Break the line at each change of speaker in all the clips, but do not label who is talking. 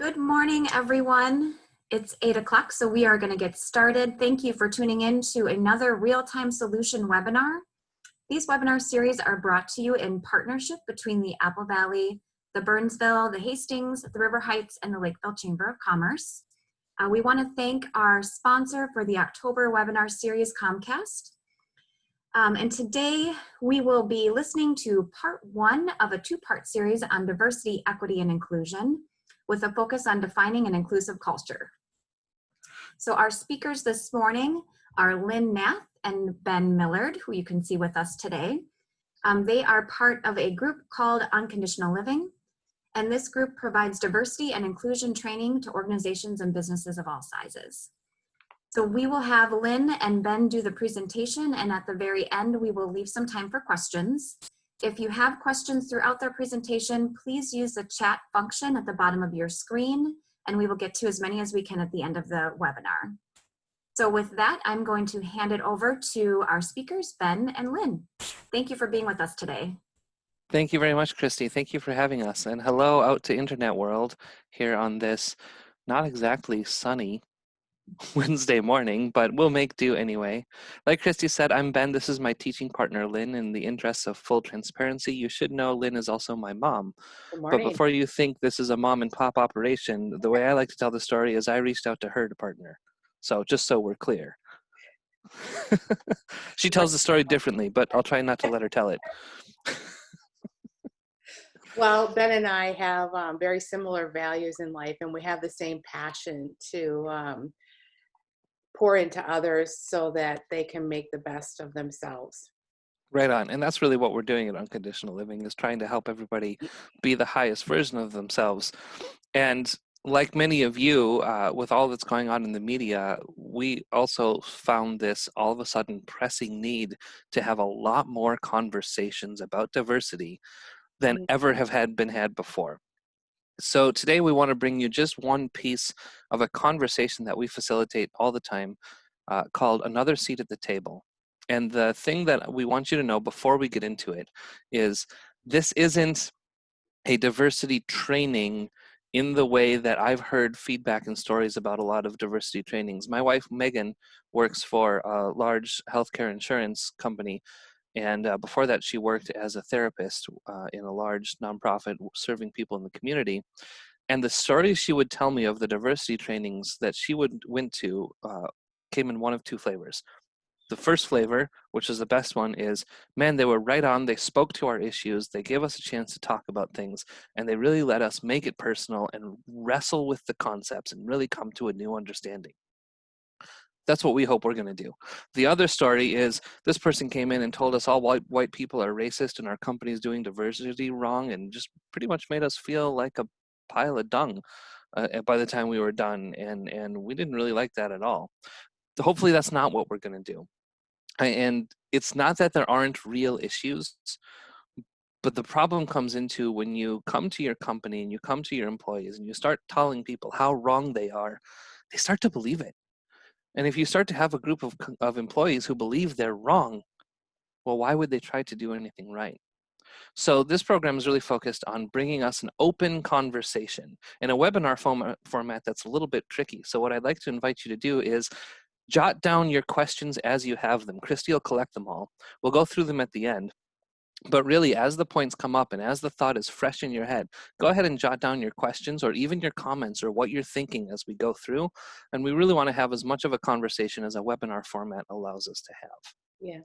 Good morning, everyone. It's 8 o'clock, so we are going to get started. Thank you for tuning in to another Real-Time Solution webinar. These webinar series are brought to you in partnership between the Apple Valley, the Burnsville, the Hastings, the River Heights, and the Lakeville Chamber of Commerce. We want to thank our sponsor for the October webinar series, Comcast. And today we will be listening to part one of a two-part series on diversity, equity, and inclusion, with a focus on defining an inclusive culture. So our speakers this morning are Lynn Nath and Ben Millard, who you can see with us today. They are part of a group called Unconditional Living, and this group provides diversity and inclusion training to organizations and businesses of all sizes. So we will have Lynn and Ben do the presentation, and at the very end, we will leave some time for questions. If you have questions throughout their presentation, please use the chat function at the bottom of your screen, and we will get to as many as we can at the end of the webinar. So with that, I'm going to hand it over to our speakers, Ben and Lynn. Thank you for being with us today.
Thank you very much, Christy. Thank you for having us. And hello out to Internet World here on this not exactly sunny Wednesday morning, but we'll make do anyway. Like Christy said, I'm Ben. This is my teaching partner, Lynn. In the interests of full transparency, you should know Lynn is also my mom.
Good morning.
But before you think this is a mom and pop operation, the way I like to tell the story is I reached out to her to partner. So just so we're clear. She tells the story differently, but I'll try not to let her tell it.
Well, Ben and I have very similar values in life, and we have the same passion to pour into others so that they can make the best of themselves.
Right on. And that's really what we're doing at Unconditional Living, is trying to help everybody be the highest version of themselves. And like many of you, with all that's going on in the media, we also found this all of a sudden pressing need to have a lot more conversations about diversity than ever have been had before. So today we want to bring you just one piece of a conversation that we facilitate all the time called Another Seat at the Table. And the thing that we want you to know before we get into it is this isn't a diversity training in the way that I've heard feedback and stories about a lot of diversity trainings. My wife, Megan, works for a large healthcare insurance company. And before that, she worked as a therapist in a large nonprofit serving people in the community. And the stories she would tell me of the diversity trainings that she went to came in one of two flavors. The first flavor, which is the best one, is, man, they were right on. They spoke to our issues. They gave us a chance to talk about things. And they really let us make it personal and wrestle with the concepts and really come to a new understanding. That's what we hope we're going to do. The other story is this person came in and told us all white people are racist and our company is doing diversity wrong, and just pretty much made us feel like a pile of dung by the time we were done. And we didn't really like that at all. Hopefully that's not what we're going to do. And it's not that there aren't real issues, but the problem comes into when you come to your company and you come to your employees and you start telling people how wrong they are, they start to believe it. And if you start to have a group of employees who believe they're wrong, well, why would they try to do anything right? So this program is really focused on bringing us an open conversation in a webinar format that's a little bit tricky. So what I'd like to invite you to do is jot down your questions as you have them. Christy will collect them all. We'll go through them at the end. But really, as the points come up and as the thought is fresh in your head, go ahead and jot down your questions or even your comments or what you're thinking as we go through. And we really want to have as much of a conversation as a webinar format allows us to have.
Yeah.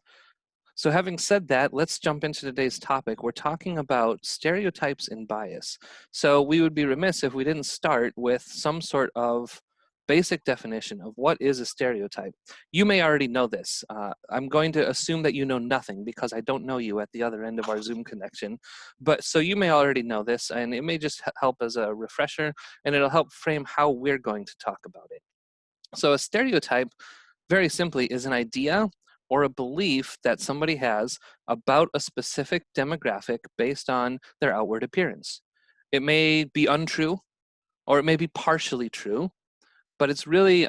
So having said that, let's jump into today's topic. We're talking about stereotypes and bias. So we would be remiss if we didn't start with some sort of basic definition of what is a stereotype. You may already know this. I'm going to assume that you know nothing because I don't know you at the other end of our Zoom connection. But so you may already know this, and it may just help as a refresher, and it'll help frame how we're going to talk about it. So a stereotype, very simply, is an idea or a belief that somebody has about a specific demographic based on their outward appearance. It may be untrue, or it may be partially true, but it's really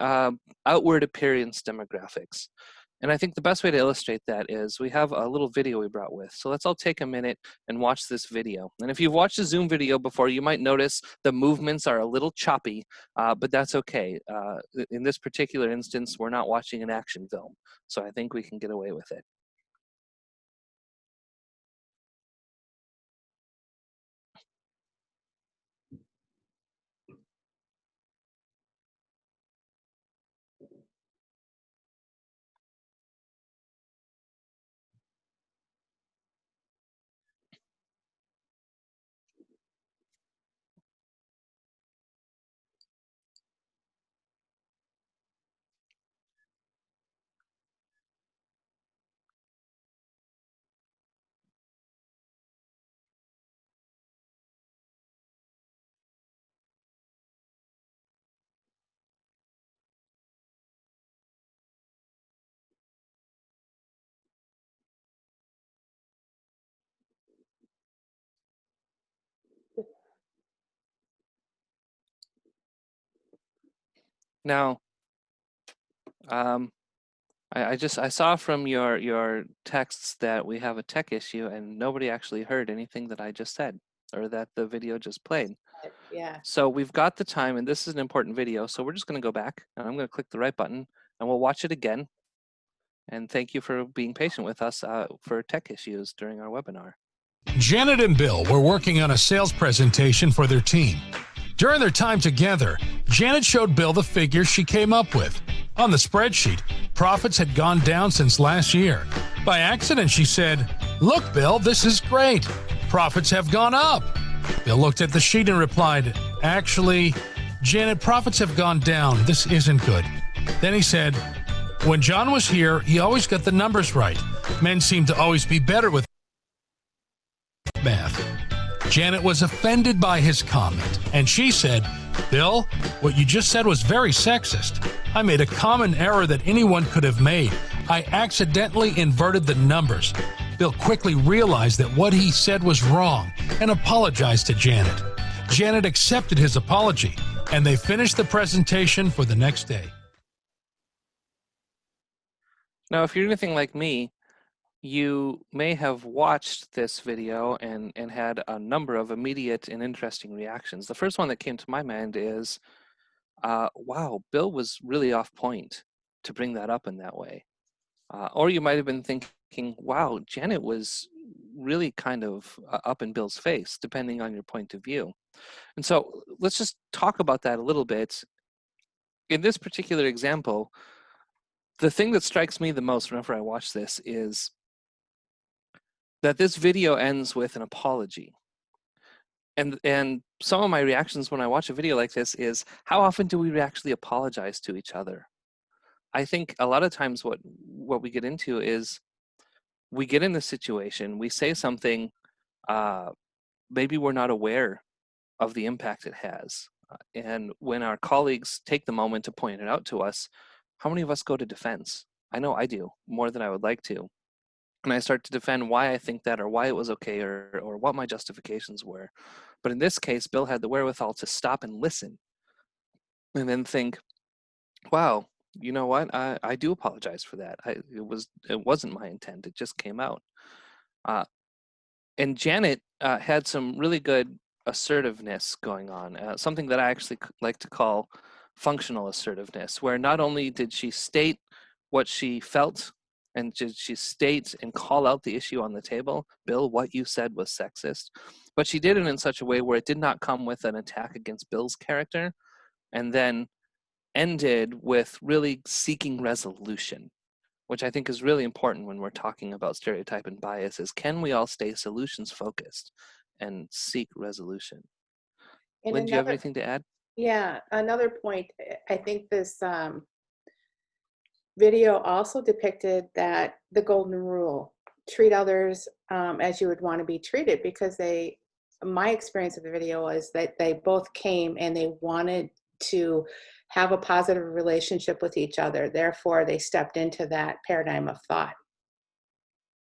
outward appearance demographics. And I think the best way to illustrate that is we have a little video we brought with. So let's all take a minute and watch this video. And if you've watched a Zoom video before, you might notice the movements are a little choppy, but that's okay. In this particular instance, we're not watching an action film. So I think we can get away with it. Now, I saw from your texts that we have a tech issue and nobody actually heard anything that I just said or that the video just played.
Yeah.
So we've got the time, and this is an important video, so we're just going to go back and I'm going to click the right button and we'll watch it again. And thank you for being patient with us for tech issues during our webinar.
Janet and Bill were working on a sales presentation for their team. During their time together, Janet showed Bill the figures she came up with. On the spreadsheet, profits had gone down since last year. By accident, she said, "Look, Bill, this is great. Profits have gone up." Bill looked at the sheet and replied, "Actually, Janet, profits have gone down. This isn't good." Then he said, "When John was here, he always got the numbers right. Men seem to always be better with math." Janet was offended by his comment, and she said, "Bill, what you just said was very sexist. I made a common error that anyone could have made. I accidentally inverted the numbers." Bill quickly realized that what he said was wrong and apologized to Janet. Janet accepted his apology, and they finished the presentation for the next day.
Now, if you're anything like me, you may have watched this video and had a number of immediate and interesting reactions. The first one that came to my mind is, wow, Bill was really off point to bring that up in that way. Or you might have been thinking, wow, Janet was really kind of up in Bill's face, depending on your point of view. And so let's just talk about that a little bit. In this particular example, the thing that strikes me the most whenever I watch this is that this video ends with an apology. And some of my reactions when I watch a video like this is, how often do we actually apologize to each other? I think a lot of times what we get into is we get in this situation, we say something, maybe we're not aware of the impact it has. And when our colleagues take the moment to point it out to us, how many of us go to defense? I know I do, more than I would like to. And I start to defend why I think that or why it was okay or what my justifications were. But in this case, Bill had the wherewithal to stop and listen and then think, wow, you know what? I do apologize for that. It wasn't my intent. It just came out. And Janet had some really good assertiveness going on, something that I actually like to call functional assertiveness, where not only did she state what she felt and did she state and call out the issue on the table, Bill, what you said was sexist, but she did it in such a way where it did not come with an attack against Bill's character, and then ended with really seeking resolution, which I think is really important when we're talking about stereotype and bias, is can we all stay solutions focused and seek resolution?
And
Lynn, do you have anything to add?
Yeah, another point, I think this video also depicted that the golden rule, treat others as you would want to be treated, because my experience of the video is that they both came and they wanted to have a positive relationship with each other. Therefore, they stepped into that paradigm of thought.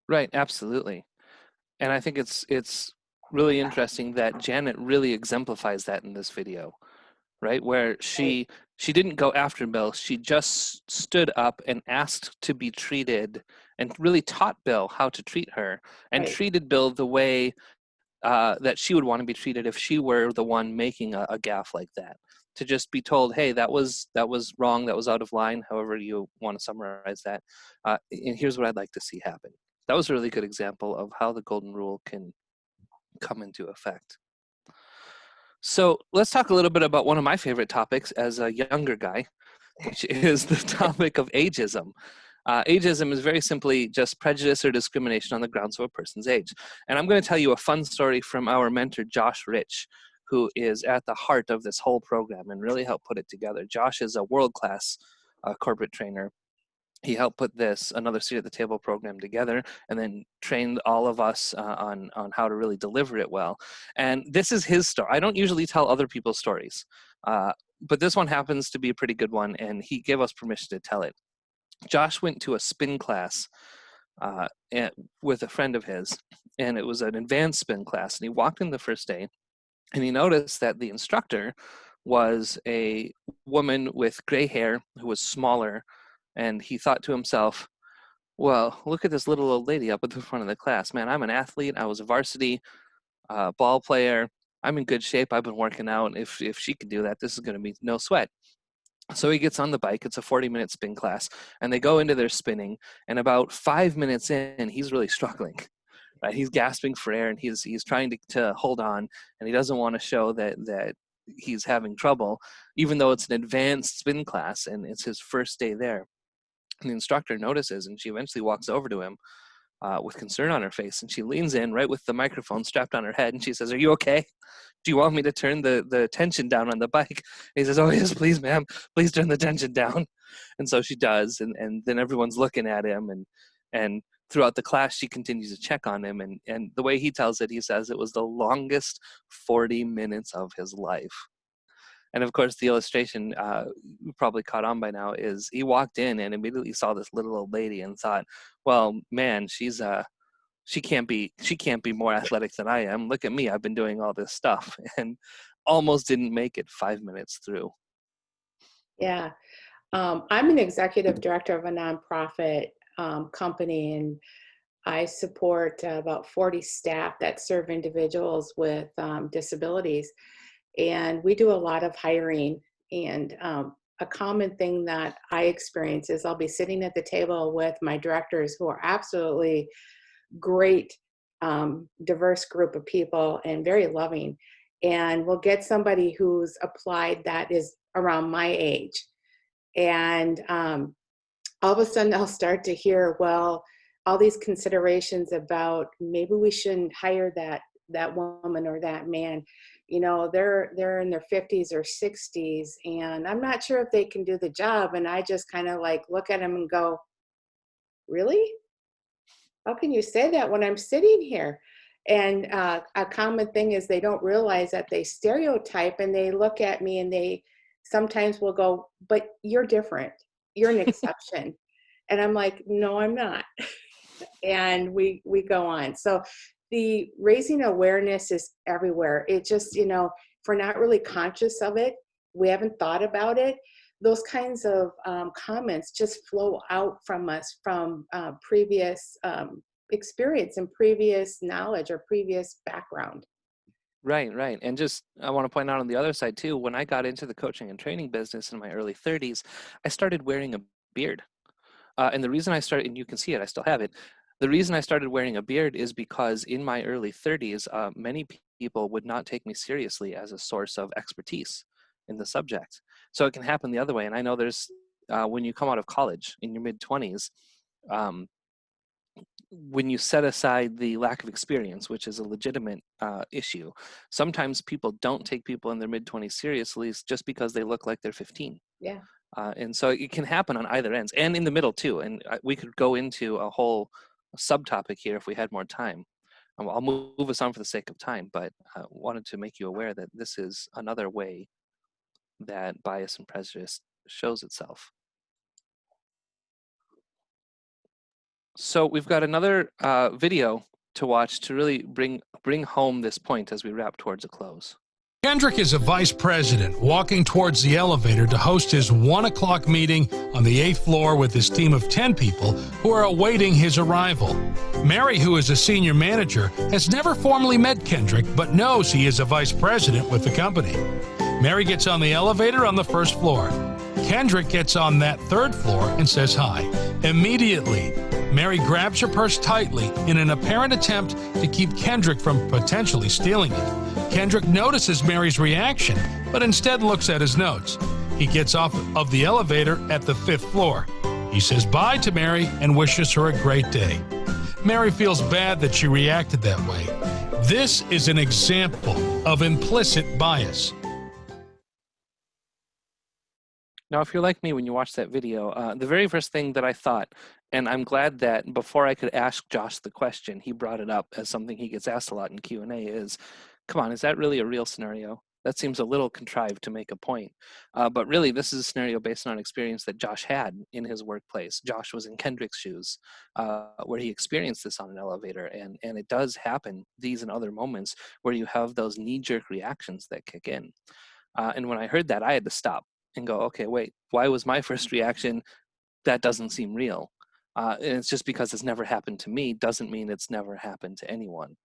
Right, absolutely. And I think it's really interesting that Janet really exemplifies that in this video. right? Where she didn't go after Bill. She just stood up and asked to be treated, and really taught Bill how to treat her, and
Right.
treated Bill the way that she would want to be treated if she were the one making a gaffe like that. To just be told, hey, that was wrong, that was out of line, however you want to summarize that, and here's what I'd like to see happen. That was a really good example of how the golden rule can come into effect. So let's talk a little bit about one of my favorite topics as a younger guy, which is the topic of ageism. Ageism is very simply just prejudice or discrimination on the grounds of a person's age. And I'm going to tell you a fun story from our mentor, Josh Rich, who is at the heart of this whole program and really helped put it together. Josh is a world-class corporate trainer. He helped put this Another Seat at the Table program together, and then trained all of us on how to really deliver it well. And this is his story. I don't usually tell other people's stories, but this one happens to be a pretty good one, and he gave us permission to tell it. Josh went to a spin class with a friend of his, and it was an advanced spin class. And he walked in the first day, and he noticed that the instructor was a woman with gray hair who was smaller. And he thought to himself, well, look at this little old lady up at the front of the class. Man, I'm an athlete. I was a varsity ball player. I'm in good shape. I've been working out. If she could do that, this is going to be no sweat. So he gets on the bike. It's a 40-minute spin class, and they go into their spinning. And about 5 minutes in, he's really struggling. Right? He's gasping for air, and he's trying to hold on, and he doesn't want to show that he's having trouble, even though it's an advanced spin class and it's his first day there. And the instructor notices, and she eventually walks over to him with concern on her face, and she leans in right with the microphone strapped on her head, and she says, "Are you okay? Do you want me to turn the tension down on the bike?" And he says, "Oh yes, please, ma'am. Please turn the tension down." And so she does, and then everyone's looking at him, and throughout the class, she continues to check on him, and the way he tells it, he says it was the longest 40 minutes of his life. And of course, the illustration you probably caught on by now is he walked in and immediately saw this little old lady and thought, "Well, man, she can't be more athletic than I am. Look at me, I've been doing all this stuff," and almost didn't make it 5 minutes through.
Yeah. I'm an executive director of a nonprofit company, and I support about 40 staff that serve individuals with disabilities. And we do a lot of hiring. And a common thing that I experience is I'll be sitting at the table with my directors who are absolutely great, diverse group of people and very loving. And we'll get somebody who's applied that is around my age. And all of a sudden I'll start to hear, well, all these considerations about maybe we shouldn't hire that woman or that man. You know, they're in their 50s or 60s, and I'm not sure if they can do the job. And I just kind of like look at them and go, really? How can you say that when I'm sitting here? And a common thing is they don't realize that they stereotype, and they look at me and they sometimes will go, but you're different. You're an exception. And I'm like, no, I'm not. And we go on. So the raising awareness is everywhere. It just, you know, if we're not really conscious of it, we haven't thought about it, those kinds of comments just flow out from us from previous experience and previous knowledge or previous background.
Right, right. And just, I want to point out on the other side too, when I got into the coaching and training business in my early 30s, I started wearing a beard. And the reason I started, and you can see it, I still have it. The reason I started wearing a beard is because in my early 30s, many people would not take me seriously as a source of expertise in the subject. So it can happen the other way. And I know there's, when you come out of college in your mid 20s, when you set aside the lack of experience, which is a legitimate issue, sometimes people don't take people in their mid 20s seriously just because they look like they're 15.
Yeah.
And so it can happen on either ends and in the middle too. And we could go into a whole subtopic here if we had more time. I'll move us on for the sake of time, but I wanted to make you aware that this is another way that bias and prejudice shows itself. So we've got another video to watch to really bring home this point as we wrap towards a close.
Kendrick is a vice president walking towards the elevator to host his 1 o'clock meeting on the 8th floor with his team of 10 people who are awaiting his arrival. Mary, who is a senior manager, has never formally met Kendrick but knows he is a vice president with the company. Mary gets on the elevator on the 1st floor. Kendrick gets on that 3rd floor and says hi. Immediately, Mary grabs her purse tightly in an apparent attempt to keep Kendrick from potentially stealing it. Kendrick notices Mary's reaction, but instead looks at his notes. He gets off of the elevator at the 5th floor. He says bye to Mary and wishes her a great day. Mary feels bad that she reacted that way. This is an example of implicit bias.
Now, if you're like me when you watch that video, the very first thing that I thought, and I'm glad that before I could ask Josh the question, he brought it up as something he gets asked a lot in Q&A is, come on, is that really a real scenario? That seems a little contrived to make a point. But really, this is a scenario based on experience that Josh had in his workplace. Josh was in Kendrick's shoes, where he experienced this on an elevator. And it does happen, these and other moments, where you have those knee-jerk reactions that kick in. And when I heard that, I had to stop and go, okay, wait, why was my first reaction, that doesn't seem real? And it's just because it's never happened to me doesn't mean it's never happened to anyone.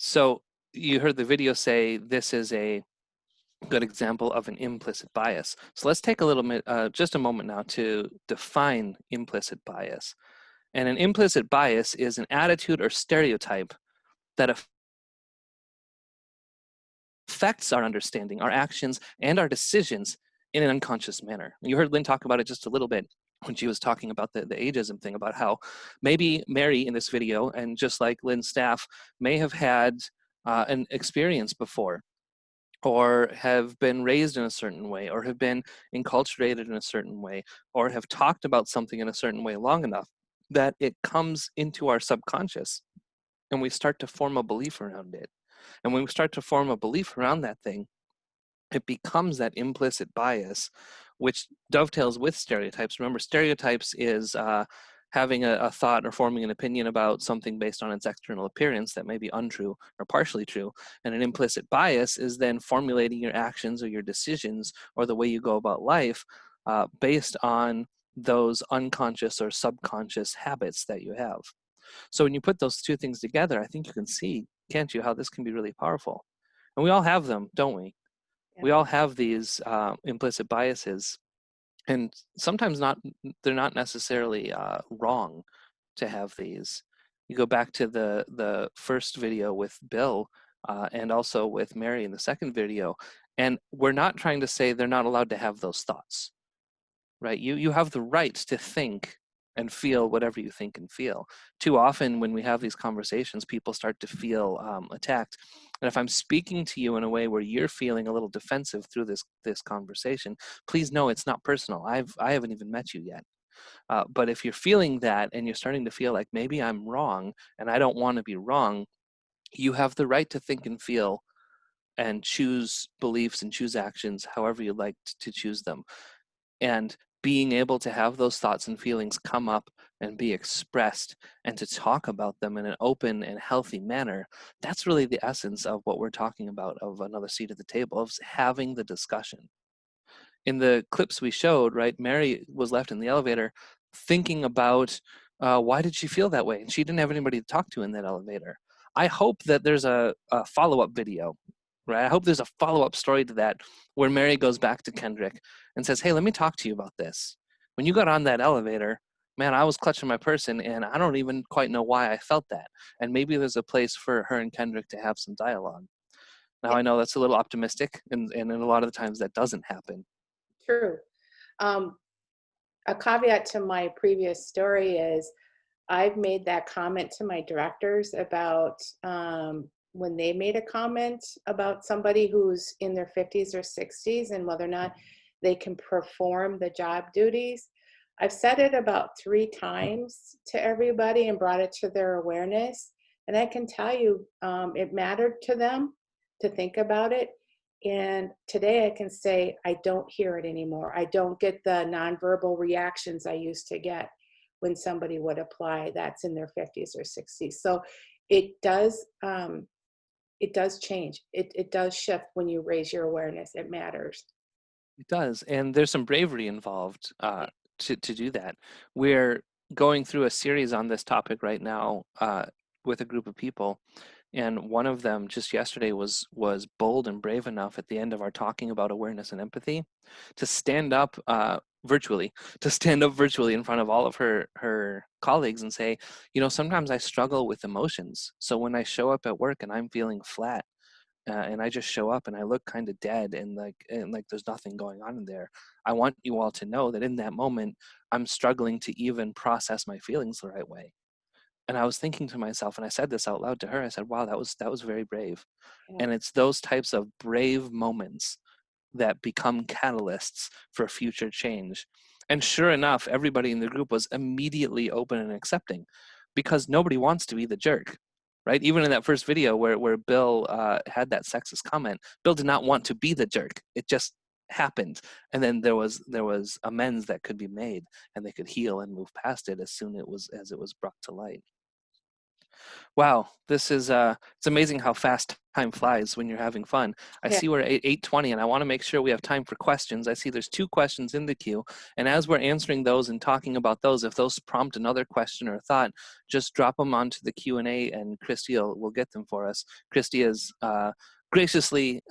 So you heard the video say this is a good example of an implicit bias. So let's take a little bit, just a moment now to define implicit bias. And an implicit bias is an attitude or stereotype that affects our understanding, our actions, and our decisions in an unconscious manner. You heard Lynn talk about it just a little bit when she was talking about the ageism thing, about how maybe Mary in this video, and just like Lynn's staff, may have had an experience before, or have been raised in a certain way, or have been enculturated in a certain way, or have talked about something in a certain way long enough that it comes into our subconscious and we start to form a belief around it. And when we start to form a belief around that thing, it becomes that implicit bias, which dovetails with stereotypes. Remember, stereotypes is having a thought or forming an opinion about something based on its external appearance that may be untrue or partially true. And an implicit bias is then formulating your actions or your decisions or the way you go about life based on those unconscious or subconscious habits that you have. So when you put those two things together, I think you can see, can't you, how this can be really powerful. And we all have them, don't we? Yeah. We all have these implicit biases. And sometimes they're not necessarily wrong to have these. You go back to the first video with Bill and also with Mary in the second video, and we're not trying to say they're not allowed to have those thoughts, right? You have the right to think and feel whatever you think and feel. Too often when we have these conversations, people start to feel attacked. And if I'm speaking to you in a way where you're feeling a little defensive through this conversation, please know it's not personal. I haven't even met you yet. But if you're feeling that and you're starting to feel like maybe I'm wrong and I don't want to be wrong, you have the right to think and feel and choose beliefs and choose actions however you'd like to choose them. And being able to have those thoughts and feelings come up and be expressed and to talk about them in an open and healthy manner, that's really the essence of what we're talking about, of another seat at the table, of having the discussion. In the clips we showed, right, Mary was left in the elevator thinking about why did she feel that way? And she didn't have anybody to talk to in that elevator. I hope that there's a follow-up video, right? I hope there's a follow-up story to that where Mary goes back to Kendrick and says, hey, let me talk to you about this. When you got on that elevator, man, I was clutching my purse and I don't even quite know why I felt that. And maybe there's a place for her and Kendrick to have some dialogue. Now, I know that's a little optimistic, and a lot of the times that doesn't happen.
True. A caveat to my previous story is I've made that comment to my directors about when they made a comment about somebody who's in their 50s or 60s and whether or not they can perform the job duties. I've said it about 3 times to everybody and brought it to their awareness. And I can tell you, it mattered to them to think about it. And today I can say, I don't hear it anymore. I don't get the nonverbal reactions I used to get when somebody would apply that's in their 50s or 60s. So it does, it does change. It does shift when you raise your awareness. It matters.
It does, and there's some bravery involved to do that. We're going through a series on this topic right now with a group of people, and one of them just yesterday was bold and brave enough at the end of our talking about awareness and empathy to stand up virtually in front of all of her colleagues and say, sometimes I struggle with emotions. So when I show up at work and I'm feeling flat, and I just show up and I look kind of dead and like there's nothing going on in there, I want you all to know that in that moment I'm struggling to even process my feelings the right way. And I was thinking to myself, and I said this out loud to her, I said, wow, that was very brave.
Yeah.
And it's those types of brave moments that become catalysts for future change. And sure enough, everybody in the group was immediately open and accepting, because nobody wants to be the jerk, right? Even in that first video where Bill had that sexist comment, Bill did not want to be the jerk. It just happened. And then there was amends that could be made, and they could heal and move past it as soon as it was brought to light. Wow, this is it's amazing how fast time flies when you're having fun. I
Yeah.
see we're at 8:20, and I want to make sure we have time for questions. I see there's 2 questions in the queue, and as we're answering those and talking about those, if those prompt another question or thought, just drop them onto the Q&A, and Christy will get them for us. Christy has graciously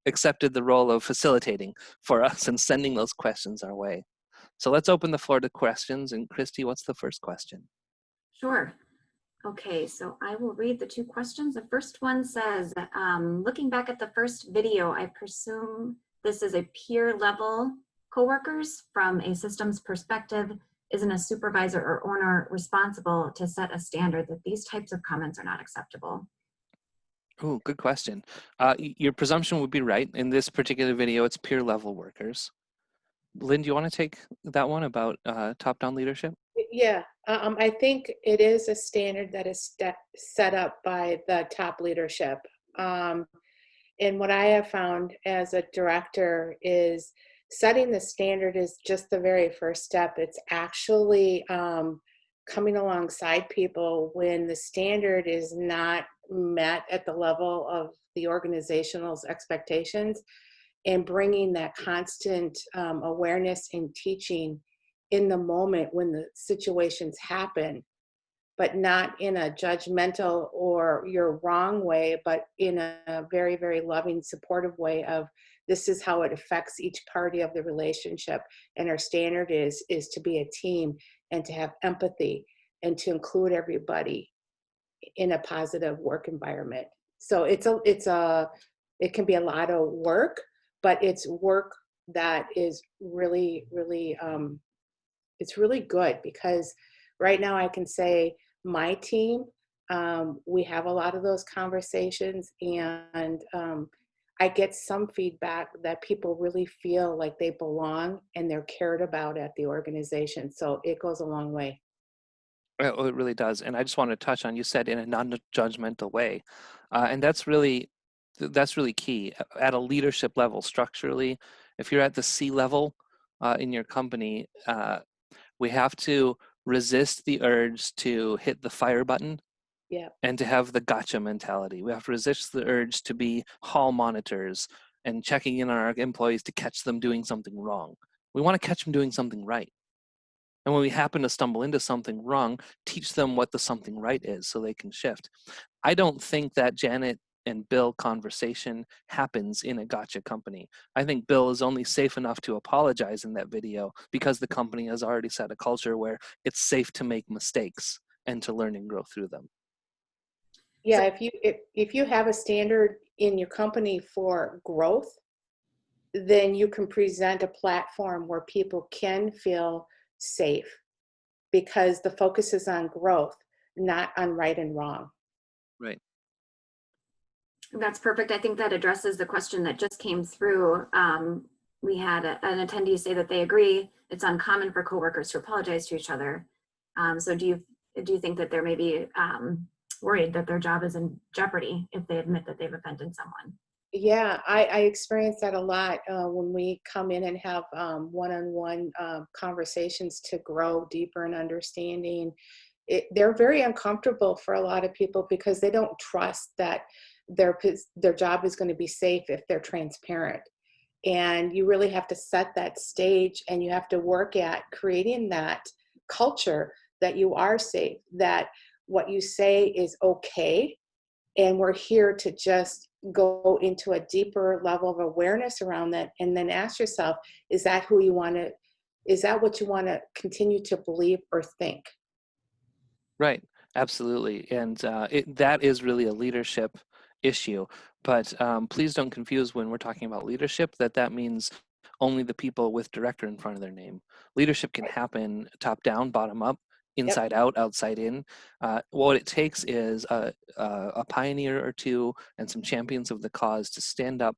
accepted the role of facilitating for us and sending those questions our way. So let's open the floor to questions, and Christy, what's the first question?
Sure. Okay, so I will read the 2 questions. The first one says, looking back at the first video, I presume this is a peer level coworkers. From a systems perspective, isn't a supervisor or owner responsible to set a standard that these types of comments are not acceptable?
Oh, good question. Your presumption would be right. In this particular video, it's peer level workers. Lynn, do you want to take that one about top-down leadership?
Yeah, I think it is a standard that is set up by the top leadership. And what I have found as a director is setting the standard is just the very first step. It's actually coming alongside people when the standard is not met at the level of the organizational's expectations, and bringing that constant awareness and teaching in the moment when the situations happen, but not in a judgmental or you're wrong way, but in a very, very loving, supportive way of this is how it affects each party of the relationship. And our standard is to be a team and to have empathy and to include everybody in a positive work environment. So it can be a lot of work, but it's work that is really, really, it's really good, because right now I can say my team, we have a lot of those conversations, and I get some feedback that people really feel like they belong and they're cared about at the organization. So it goes a long way.
Well, it really does. And I just want to touch on, you said in a non-judgmental way. And that's really key. At a leadership level, structurally, if you're at the C level in your company, we have to resist the urge to hit the fire button.
Yeah.
And to have the gotcha mentality. We have to resist the urge to be hall monitors and checking in on our employees to catch them doing something wrong. We want to catch them doing something right. And when we happen to stumble into something wrong, teach them what the something right is so they can shift. I don't think that Janet and Bill conversation happens in a gotcha company. I think Bill is only safe enough to apologize in that video because the company has already set a culture where it's safe to make mistakes and to learn and grow through them.
Yeah, if you have a standard in your company for growth, then you can present a platform where people can feel safe, because the focus is on growth, not on right and wrong.
Right.
That's perfect. I think that addresses the question that just came through. We had an attendee say that they agree it's uncommon for coworkers to apologize to each other. So do you think that they're maybe worried that their job is in jeopardy if they admit that they've offended someone?
Yeah, I experience that a lot when we come in and have one-on-one conversations to grow deeper in understanding. They're very uncomfortable for a lot of people because they don't trust that their job is going to be safe if they're transparent. And you really have to set that stage, and you have to work at creating that culture that you are safe, that what you say is okay. And we're here to just go into a deeper level of awareness around that. And then ask yourself, is that what you want to continue to believe or think?
Right, absolutely. And that is really a leadership issue. But please don't confuse when we're talking about leadership that means only the people with director in front of their name. Leadership can happen top down, bottom up, inside out, outside in. What it takes is a pioneer or two and some champions of the cause to stand up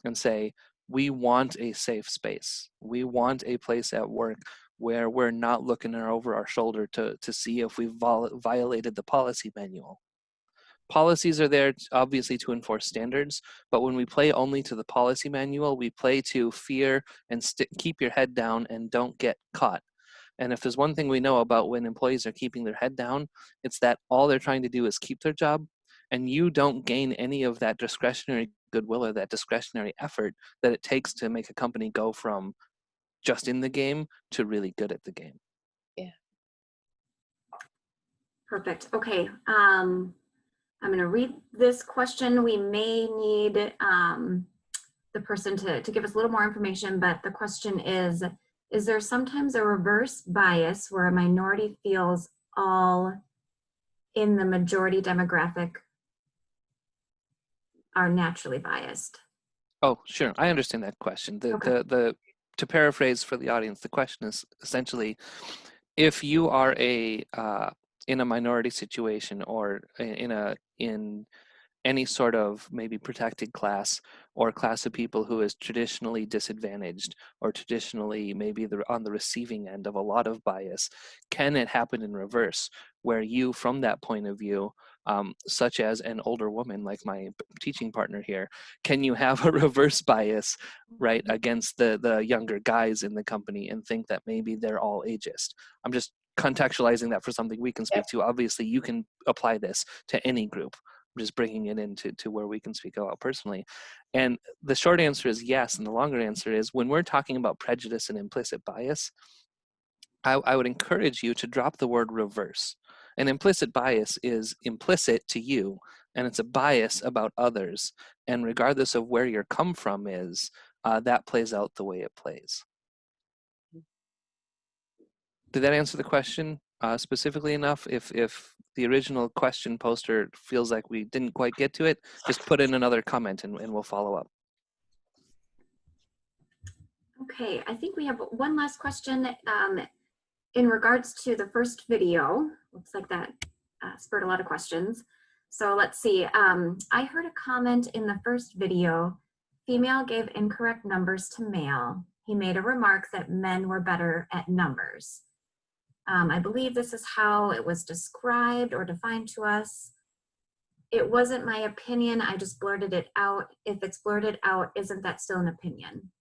and say, we want a safe space. We want a place at work where we're not looking over our shoulder to see if we've violated the policy manual. Policies are there obviously to enforce standards, but when we play only to the policy manual, we play to fear and keep your head down and don't get caught. And if there's one thing we know about when employees are keeping their head down, it's that all they're trying to do is keep their job, and you don't gain any of that discretionary goodwill or that discretionary effort that it takes to make a company go from just in the game to really good at the game.
Yeah.
Perfect. Okay. I'm going to read this question. We may need the person to give us a little more information, but the question is there sometimes a reverse bias where a minority feels all in the majority demographic are naturally biased?
Oh, sure. I understand that question. To paraphrase for the audience, the question is essentially, if you are in a minority situation or in any sort of maybe protected class or class of people who is traditionally disadvantaged or traditionally maybe on the receiving end of a lot of bias, can it happen in reverse where you, from that point of view, such as an older woman like my teaching partner here, can you have a reverse bias, right, against the younger guys in the company and think that maybe they're all ageist? I'm just contextualizing that for something we can speak to. Obviously, you can apply this to any group. I'm just bringing it into where we can speak about personally. And the short answer is yes, and the longer answer is when we're talking about prejudice and implicit bias, I would encourage you to drop the word reverse. An implicit bias is implicit to you, and it's a bias about others. And regardless of where your come from is, that plays out the way it plays. Did that answer the question specifically enough? If the original question poster feels like we didn't quite get to it, just put in another comment and we'll follow up.
Okay, I think we have one last question in regards to the first video. Looks like that spurred a lot of questions. So let's see. I heard a comment in the first video, female gave incorrect numbers to male. He made a remark that men were better at numbers. I believe this is how it was described or defined to us. It wasn't my opinion, I just blurted it out. If it's blurted out, isn't that still an opinion?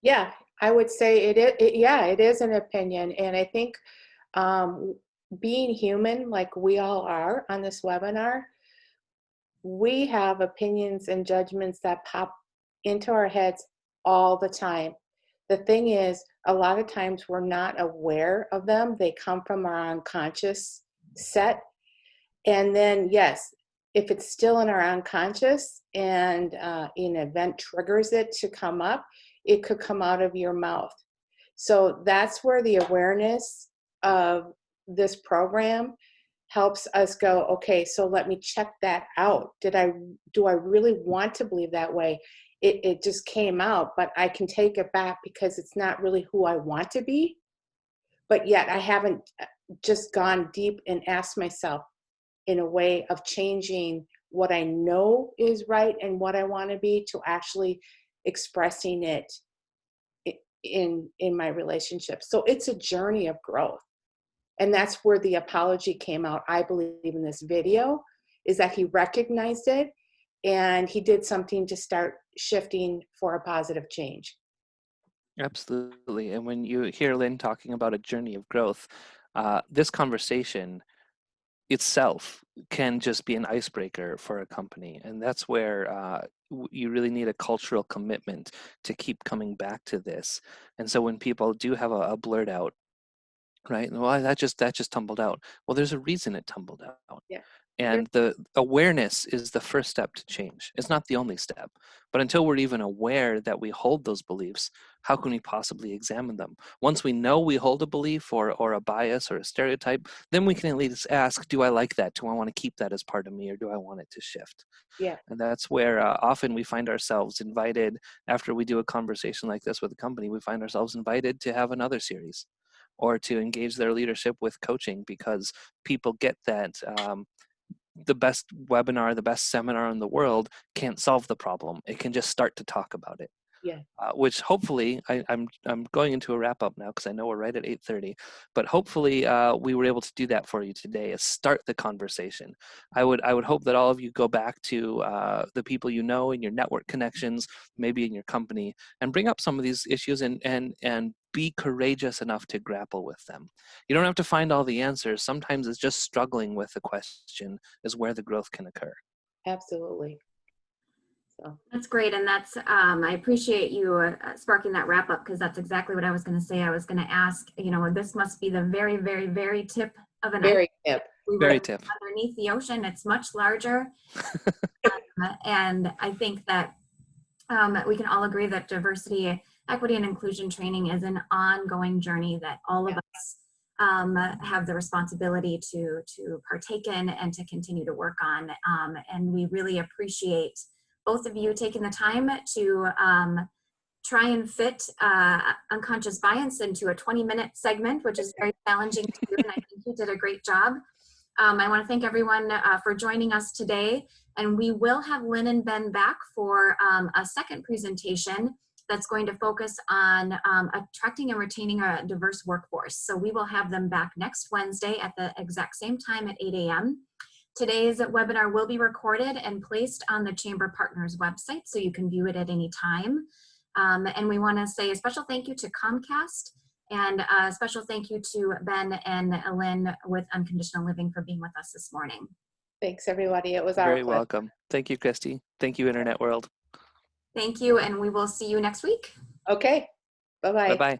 Yeah, I would say it is an opinion. And I think being human, like we all are on this webinar, we have opinions and judgments that pop into our heads all the time. The thing is, a lot of times we're not aware of them. They come from our unconscious set. And then, yes, if it's still in our unconscious and an event triggers it to come up, it could come out of your mouth. So that's where the awareness of this program helps us go, okay, so let me check that out. Do I really want to believe that way? It just came out, but I can take it back because it's not really who I want to be. But yet I haven't just gone deep and asked myself in a way of changing what I know is right and what I want to be to actually expressing it in my relationship. So it's a journey of growth. And that's where the apology came out, I believe, in this video, is that he recognized it and he did something to start shifting for a positive change.
Absolutely. And when you hear Lynn talking about a journey of growth, this conversation itself can just be an icebreaker for a company. And that's where you really need a cultural commitment to keep coming back to this. And so when people do have a blurt out, right, well, that just tumbled out. Well, there's a reason it tumbled out.
Yeah.
And the awareness is the first step to change. It's not the only step. But until we're even aware that we hold those beliefs, how can we possibly examine them? Once we know we hold a belief or a bias or a stereotype, then we can at least ask, do I like that? Do I want to keep that as part of me, or do I want it to shift?
Yeah.
And that's where often we find ourselves invited, after we do a conversation like this with a company, we find ourselves invited to have another series or to engage their leadership with coaching, because people get that the best webinar, the best seminar in the world can't solve the problem. It can just start to talk about it.
Yeah.
Which hopefully, I'm going into a wrap up now because I know we're right at 8:30, but hopefully we were able to do that for you today, is start the conversation. I would hope that all of you go back to the people you know in your network connections, maybe in your company, and bring up some of these issues and be courageous enough to grapple with them. You don't have to find all the answers. Sometimes it's just struggling with the question is where the growth can occur.
Absolutely. So
That's great, and that's I appreciate you sparking that wrap up, because that's exactly what I was going to say. I was going to ask, this must be the very, very, very tip of an
very tip.
We
Very
live
tip.
underneath the ocean. It's much larger, and I think that we can all agree that diversity, equity, and inclusion training is an ongoing journey that all of us have the responsibility to partake in and to continue to work on. And we really appreciate both of you taking the time to try and fit unconscious bias into a 20-minute segment, which is very challenging to do, and I think you did a great job. I want to thank everyone for joining us today, and we will have Lynn and Ben back for a second presentation that's going to focus on attracting and retaining a diverse workforce. So we will have them back next Wednesday at the exact same time at 8 a.m. Today's webinar will be recorded and placed on the Chamber Partners website, so you can view it at any time. And we want to say a special thank you to Comcast, and a special thank you to Ben and Lynn with Unconditional Living for being with us this morning.
Thanks, everybody. It was our
Very
pleasure.
welcome. Thank you, Christy. Thank you, Internet World.
Thank you, and we will see you next week.
Okay. Bye-bye.
Bye-bye.